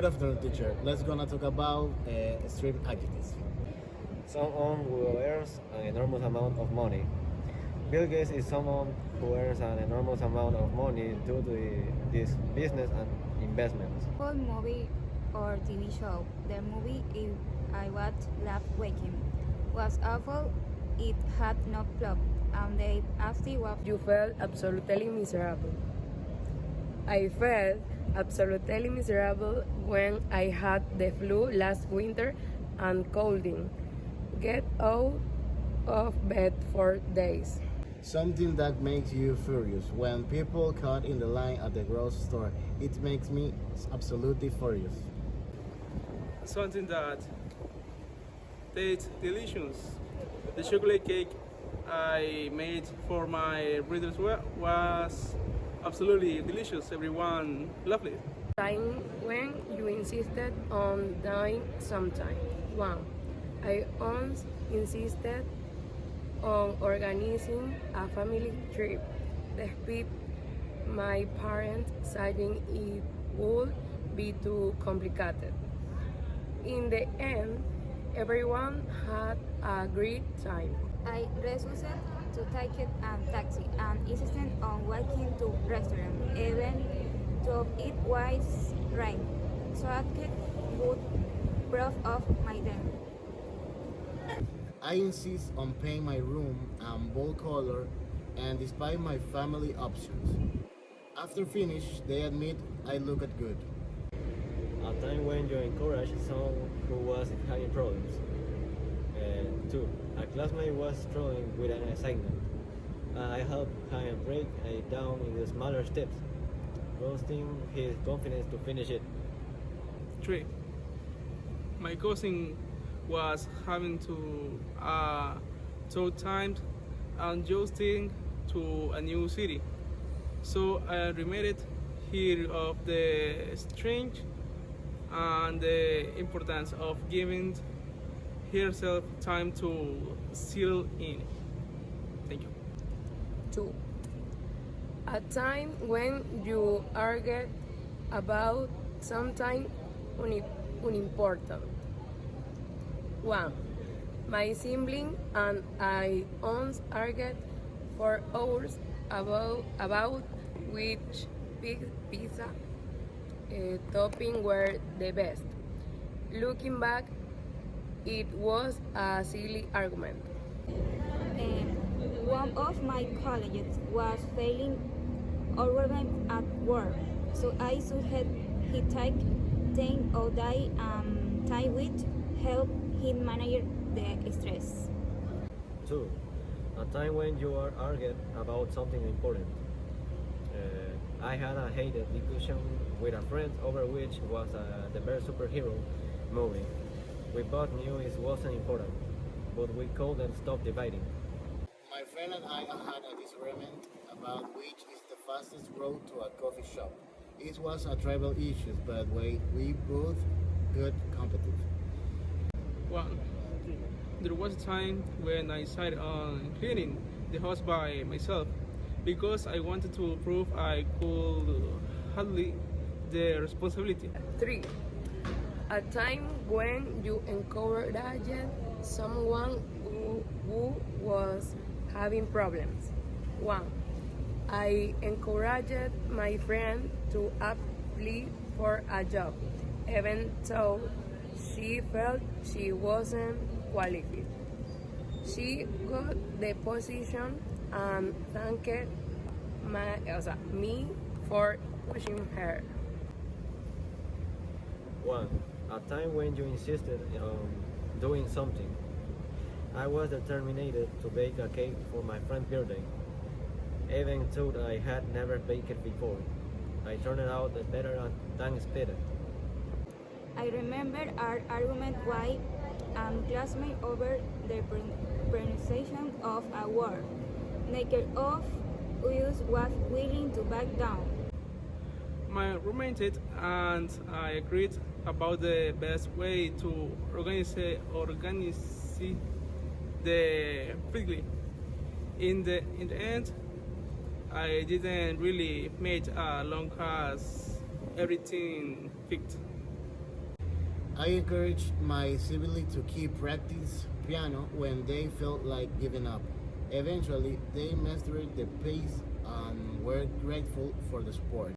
Good afternoon, teacher. Let's gonna talk about extreme adjectives. Someone who earns an enormous amount of money. Bill Gates is someone who earns an enormous amount of money due to this business and investments. Full movie or TV show. The movie I watched last weekend was awful. It had no plot, and the acting was. You felt absolutely miserable. I felt absolutely miserable when I had the flu last winter and couldn't get out of bed for days. Something that makes you furious. When people cut in the line at the grocery store, it makes me absolutely furious. Something that tastes delicious. The chocolate cake I made for my readers was absolutely delicious. Everyone loved it. Time when you insisted on dying sometime. 1. I once insisted on organizing a family trip, despite my parents saying it would be too complicated. In the end, everyone had a great time. I refused to take a taxi and insisted on walking to restaurant, even though it was rain, so I could would proof of my day. I insist on paying my room and ball color, and despite my family options. After finish, they admit I look at good. A time when you encourage someone who was having problems. 2. A classmate was struggling with an assignment. I helped him break it down into smaller steps, boosting his confidence to finish it. 3. My cousin was having to tough times adjusting to a new city. So I reminded her of the strength and the importance of giving herself time to settle in. Thank you. 2. A time when you argued about something unimportant. 1. My sibling and I once argued for hours about which pizza topping were the best. Looking back, it was a silly argument. One of my colleagues was failing overwhelmed at work, so I suggested he take time or die time with help him manage the stress. 2. A time when you are argued about something important. I had a heated discussion with a friend over which was the best superhero movie. We both knew it wasn't important, but we couldn't stop debating. My friend and I had a disagreement about which is the fastest road to a coffee shop. It was a tribal issue, but we both got competitive. 1. There was a time when I decided on cleaning the house by myself because I wanted to prove I could handle the responsibility. 3. A time when you encouraged someone who was having problems. 1. I encouraged my friend to apply for a job, even though she felt she wasn't qualified. She got the position and thanked me for pushing her. 1. A time when you insisted on doing something. I was determined to bake a cake for my friend's birthday, even though I had never baked it before. I turned it out better than expected. I remember our argument why classmate over the pronunciation of a word. Neither of us was willing to back down. My roommate and I agreed about the best way to organize the quickly. In the end, I didn't really make a long class everything fit. I encouraged my siblings to keep practice piano when they felt like giving up. Eventually, they mastered the pace and were grateful for the sport.